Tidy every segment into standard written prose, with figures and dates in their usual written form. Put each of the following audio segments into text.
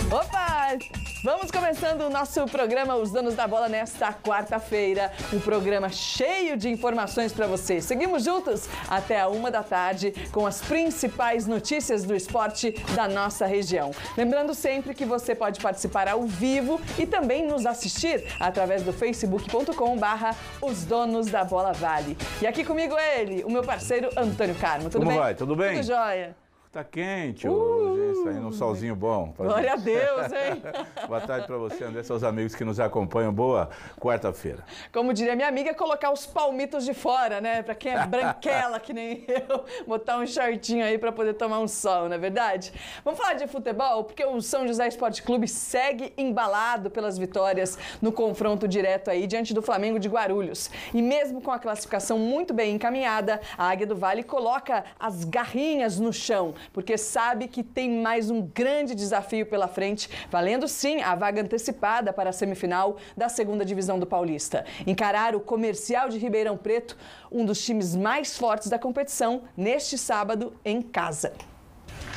Opa! Vamos começando o nosso programa Os Donos da Bola nesta quarta-feira. Um programa cheio de informações para você. Seguimos juntos até a 1 da tarde com as principais notícias do esporte da nossa região. Lembrando sempre que você pode participar ao vivo e também nos assistir através do facebook.com/Os Donos da Bola Vale. E aqui comigo ele, o meu parceiro Antônio Carmo. Tudo bem? Como vai? Tudo bem? Tudo jóia. Tá quente hoje, saindo um solzinho bom. Glória a Deus, hein? Boa tarde para você, André, seus amigos que nos acompanham. Boa quarta-feira. Como diria minha amiga, colocar os palmitos de fora, né? Para quem é branquela, que nem eu, botar um shortinho aí para poder tomar um sol, não é verdade? Vamos falar de futebol, porque o São José Esporte Clube segue embalado pelas vitórias no confronto direto aí diante do Flamengo de Guarulhos. E mesmo com a classificação muito bem encaminhada, a Águia do Vale coloca as garrinhas no chão, porque sabe que tem mais um grande desafio pela frente, valendo sim a vaga antecipada para a semifinal da 2ª Divisão do Paulista. Encarar o Comercial de Ribeirão Preto, um dos times mais fortes da competição, neste sábado em casa.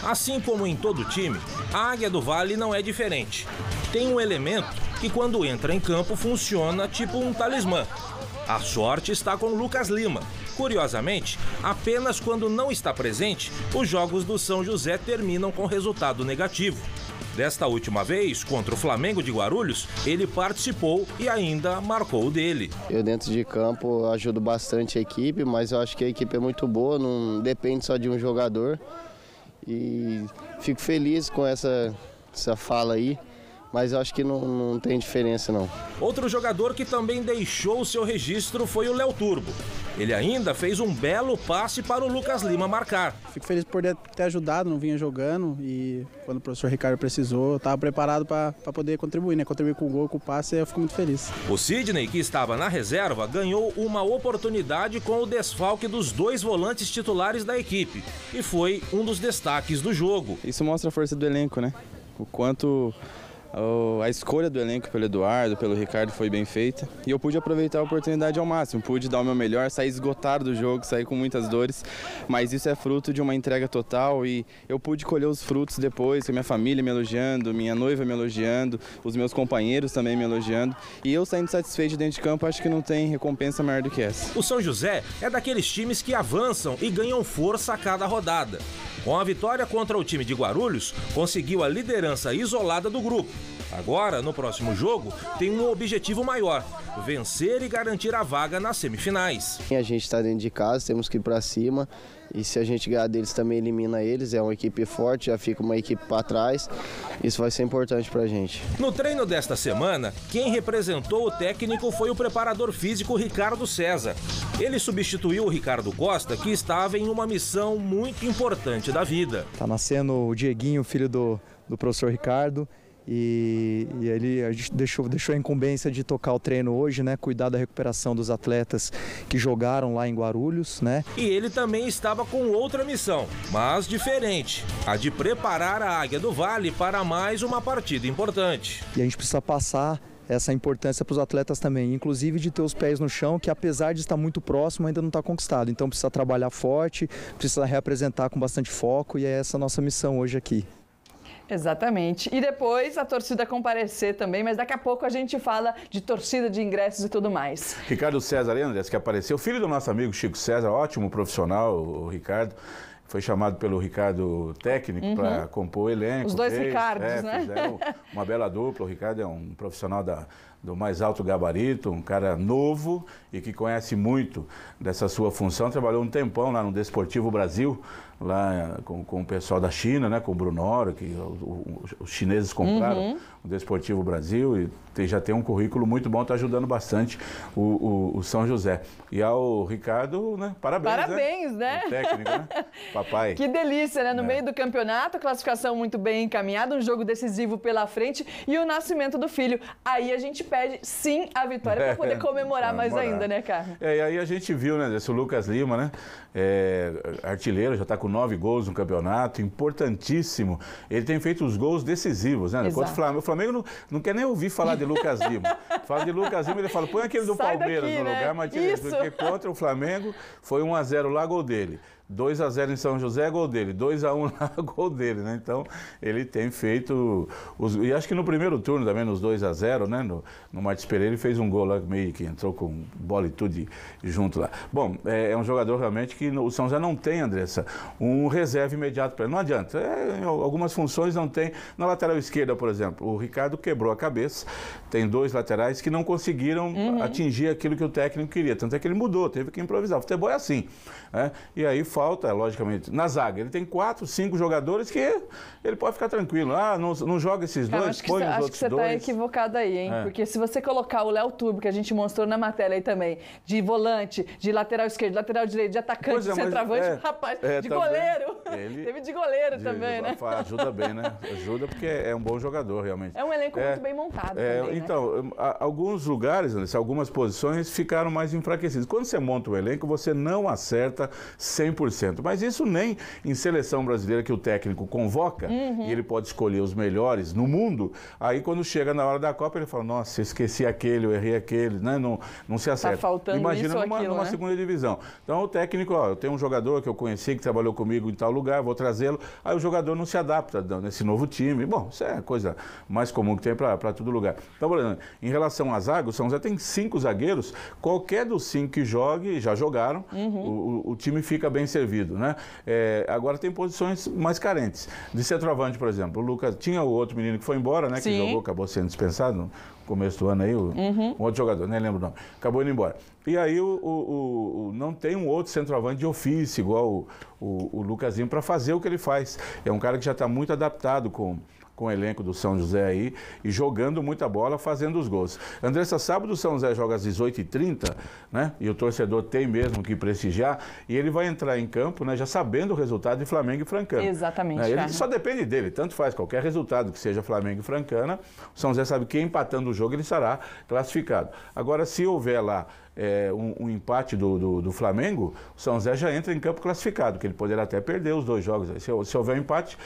Assim como em todo time, a Águia do Vale não é diferente. Tem um elemento que quando entra em campo funciona tipo um talismã. A sorte está com Lucas Lima. Curiosamente, apenas quando não está presente, os jogos do São José terminam com resultado negativo. Desta última vez, contra o Flamengo de Guarulhos, ele participou e ainda marcou o dele. Eu dentro de campo ajudo bastante a equipe, mas eu acho que a equipe é muito boa, não depende só de um jogador. E fico feliz com essa fala aí. Mas eu acho que não tem diferença, não. Outro jogador que também deixou o seu registro foi o Léo Turbo. Ele ainda fez um belo passe para o Lucas Lima marcar. Fico feliz por ter ajudado, não vinha jogando e quando o professor Ricardo precisou, eu estava preparado para poder contribuir, né? Contribuir com o gol, com o passe, eu fico muito feliz. O Sidney, que estava na reserva, ganhou uma oportunidade com o desfalque dos 2 volantes titulares da equipe e foi um dos destaques do jogo. Isso mostra a força do elenco, né? O quanto a escolha do elenco pelo Eduardo, pelo Ricardo foi bem feita e eu pude aproveitar a oportunidade ao máximo, pude dar o meu melhor, sair esgotado do jogo, sair com muitas dores, mas isso é fruto de uma entrega total e eu pude colher os frutos depois, com a minha família me elogiando, minha noiva me elogiando, os meus companheiros também me elogiando e eu saindo satisfeito dentro de campo, acho que não tem recompensa maior do que essa. O São José é daqueles times que avançam e ganham força a cada rodada. Com a vitória contra o time de Guarulhos, conseguiu a liderança isolada do grupo. Agora, no próximo jogo, tem um objetivo maior: vencer e garantir a vaga nas semifinais. A gente está dentro de casa, temos que ir para cima e se a gente ganhar deles também elimina eles, é uma equipe forte, já fica uma equipe para trás, isso vai ser importante para a gente. No treino desta semana, quem representou o técnico foi o preparador físico Ricardo César. Ele substituiu o Ricardo Costa, que estava em uma missão muito importante da vida. Tá nascendo o Dieguinho, filho do professor Ricardo. E a gente deixou a incumbência de tocar o treino hoje, né? Cuidar da recuperação dos atletas que jogaram lá em Guarulhos, né? E ele também estava com outra missão, mas diferente: a de preparar a Águia do Vale para mais uma partida importante. E a gente precisa passar essa importância para os atletas também, inclusive de ter os pés no chão, que apesar de estar muito próximo, ainda não está conquistado. Então precisa trabalhar forte, precisa reapresentar com bastante foco e é essa a nossa missão hoje aqui. Exatamente. E depois a torcida comparecer também, mas daqui a pouco a gente fala de torcida, de ingressos e tudo mais. Ricardo César, André, que apareceu, filho do nosso amigo Chico César, ótimo profissional, o Ricardo. Foi chamado pelo Ricardo técnico para compor o elenco. Os dois Ricardos, né? Fizeram uma bela dupla. O Ricardo é um profissional do mais alto gabarito, um cara novo e que conhece muito dessa sua função. Trabalhou um tempão lá no Desportivo Brasil, lá com o pessoal da China, né? Com o Brunoro, que os chineses compraram o Desportivo Brasil e já tem um currículo muito bom, está ajudando bastante o São José. E ao Ricardo, né? Parabéns. Parabéns, né? O técnico, né? Papai. Que delícia, né? No meio do campeonato, a classificação muito bem encaminhada, um jogo decisivo pela frente e o nascimento do filho. Aí a gente pede, sim, a vitória para poder comemorar mais ainda, né, Carlos? E aí a gente viu, né, esse Lucas Lima, né? Artilheiro, já está com 9 gols no campeonato, importantíssimo. Ele tem feito os gols decisivos, né? Contra o Flamengo. O Flamengo não quer nem ouvir falar de Lucas Lima. Fala de Lucas Lima, ele fala, põe aquele do Palmeiras no lugar, mas porque contra o Flamengo foi 1-0 lá, gol dele. 2-0 em São José, gol dele. 2-1 lá, gol dele, né? Então, ele tem feito... E acho que no primeiro turno também, nos 2-0, né? No Martins Pereira, ele fez um gol lá, meio que entrou com bola e tudo junto lá. Bom, é um jogador realmente que o São José não tem, Andressa, um reserva imediato para ele. Não adianta. Em algumas funções não tem. Na lateral esquerda, por exemplo, o Ricardo quebrou a cabeça. Tem 2 laterais que não conseguiram atingir aquilo que o técnico queria. Tanto é que ele mudou, teve que improvisar. O futebol é assim. Né? E aí falta, logicamente, na zaga. Ele tem 4, 5 jogadores que ele pode ficar tranquilo. Não joga esses dois, põe os outros dois. Acho que você está equivocado aí, hein? Porque se você colocar o Léo Turbo, que a gente mostrou na matéria aí também, de volante, de lateral esquerdo, de lateral direito, de atacante, de centroavante, rapaz, de goleiro. Teve de goleiro também, né? Ajuda bem, né? Ajuda porque é um bom jogador, realmente. É um elenco muito bem montado também, então, né? Alguns lugares, algumas posições ficaram mais enfraquecidas. Quando você monta o elenco, você não acerta 100%. Mas isso nem em seleção brasileira que o técnico convoca, e ele pode escolher os melhores no mundo, aí quando chega na hora da Copa, ele fala, nossa, esqueci aquele, eu errei aquele, né? Não se acerta. Tá faltando Imagina isso ou aquilo, numa né? segunda divisão. Então o técnico, eu tenho um jogador que eu conheci, que trabalhou comigo em tal lugar, vou trazê-lo, aí o jogador não se adapta nesse novo time. Bom, isso é a coisa mais comum que tem para todo lugar. Então, por exemplo, em relação à zaga, o São José tem 5 zagueiros, qualquer dos 5 que jogue, já jogaram, o time fica bem servido, né? Agora tem posições mais carentes. De centroavante, por exemplo, o Lucas, tinha o outro menino que foi embora, né? Que jogou, acabou sendo dispensado no começo do ano aí, um outro jogador, nem lembro o nome, acabou indo embora. E aí não tem um outro centroavante de ofício, igual o Lucasinho, para fazer o que ele faz. É um cara que já está muito adaptado com o elenco do São José aí, e jogando muita bola, fazendo os gols. Andressa, sábado o São José joga às 18h30, né? E o torcedor tem mesmo que prestigiar, e ele vai entrar em campo, né, já sabendo o resultado de Flamengo e Francana. Exatamente. Né? Ele só depende dele, tanto faz qualquer resultado que seja Flamengo e Francana, o São José sabe que empatando o jogo ele estará classificado. Agora, se houver lá um empate do Flamengo, o São José já entra em campo classificado, que ele poderá até perder os 2 jogos. Se houver um empate,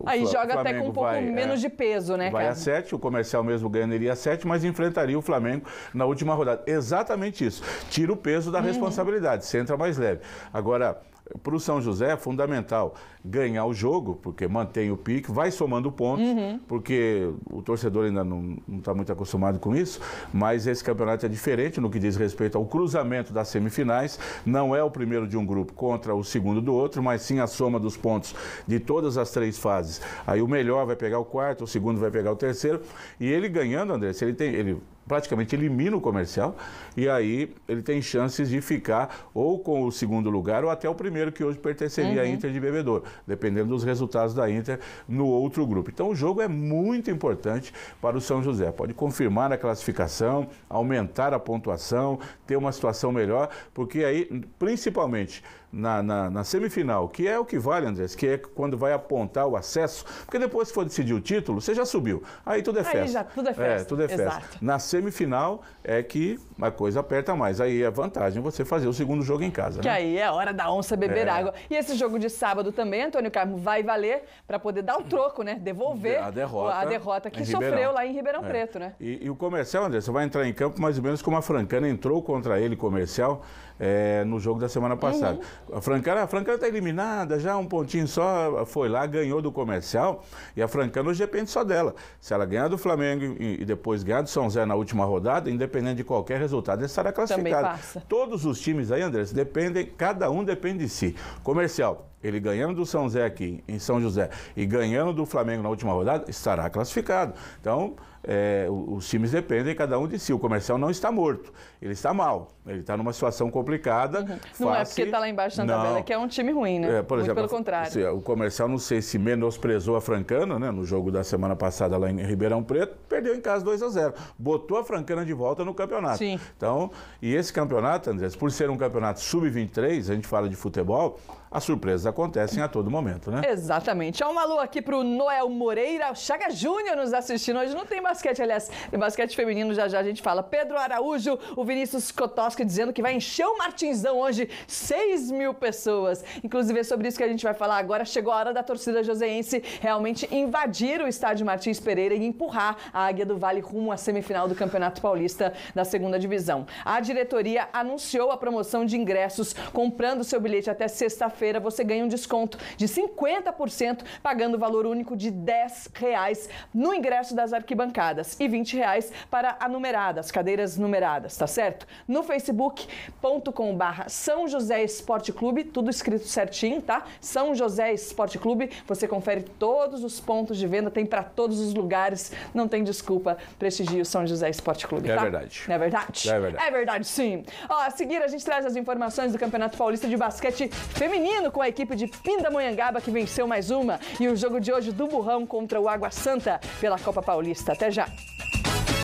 aí joga Flamengo até com um pouco menos de peso, né, vai cara? a 7, o Comercial mesmo ganharia a 7, mas enfrentaria o Flamengo na última rodada. Exatamente isso. Tira o peso da responsabilidade, você entra mais leve. Agora, para o São José é fundamental ganhar o jogo, porque mantém o pique, vai somando pontos, porque o torcedor ainda não está muito acostumado com isso, mas esse campeonato é diferente no que diz respeito ao cruzamento das semifinais. Não é o primeiro de um grupo contra o segundo do outro, mas sim a soma dos pontos de todas as 3 fases. Aí o melhor vai pegar o quarto, o segundo vai pegar o terceiro, e ele ganhando, André, ele praticamente elimina o Comercial, e aí ele tem chances de ficar ou com o segundo lugar ou até o primeiro, que hoje pertenceria à Inter de Bebedouro, dependendo dos resultados da Inter no outro grupo. Então o jogo é muito importante para o São José. Pode confirmar a classificação, aumentar a pontuação, ter uma situação melhor, porque aí, principalmente na semifinal, que é o que vale, Andrés, que é quando vai apontar o acesso, porque depois que for decidir o título, você já subiu. Aí tudo é festa. Aí já tudo é festa. Tudo é festa. Exato. Na semifinal é que a coisa aperta mais. Aí é vantagem você fazer o segundo jogo em casa, que né? aí é a hora da onça beber água. E esse jogo de sábado também, Antônio Carmo, vai valer para poder dar o troco, né? Devolver a derrota que sofreu lá em Ribeirão Preto, né? E o Comercial, André, você vai entrar em campo mais ou menos como a Francana entrou contra ele, Comercial, no jogo da semana passada. A Francana está eliminada, já um pontinho só, foi lá, ganhou do Comercial, e a Francana hoje depende só dela. Se ela ganhar do Flamengo e depois ganhar do São José na última rodada, independente de qualquer resultado, ele estará classificado. Também passa. Todos os times aí, André, cada um depende de si. Comercial, ele ganhando do São José aqui em São José e ganhando do Flamengo na última rodada, estará classificado. Então, os times dependem cada um de si. O Comercial não está morto, ele está mal, ele está numa situação complicada. Não é porque está lá embaixo na tabela que é um time ruim, né? Por exemplo, muito pelo contrário. O Comercial, não sei se menosprezou a Francana, né, no jogo da semana passada lá em Ribeirão Preto, perdeu em casa 2-0. Botou a Francana de volta no campeonato. Sim. Então, e esse campeonato, Andrés, por ser um campeonato sub-23, a gente fala de futebol, as surpresas acontecem a todo momento, né? Exatamente. Um alô aqui pro Noel Moreira, o Chaga Júnior nos assistindo. Hoje não tem basquete, aliás, tem basquete feminino, já a gente fala. Pedro Araújo, o Vinícius Kotoski dizendo que vai encher o Martinzão hoje, 6.000 pessoas. Inclusive é sobre isso que a gente vai falar agora. Chegou a hora da torcida joseense realmente invadir o estádio Martins Pereira e empurrar a Águia do Vale rumo à semifinal do Campeonato Paulista da segunda divisão. A diretoria anunciou a promoção de ingressos. Comprando seu bilhete até sexta-feira, você ganha um desconto de 50%, pagando o valor único de R$10 no ingresso das arquibancadas e R$20 para a numerada, as cadeiras numeradas, tá certo? No facebook.com/São José Esporte Clube, tudo escrito certinho, tá? São José Esporte Clube, você confere todos os pontos de venda, tem para todos os lugares, não tem desculpa, prestigie o São José Esporte Clube, tá? É verdade. É verdade? É verdade. É verdade, sim. Ó, a seguir a gente traz as informações do Campeonato Paulista de Basquete Feminino com a equipe de Pindamonhangaba, que venceu mais uma, e o jogo de hoje do Burrão contra o Água Santa pela Copa Paulista. Até já!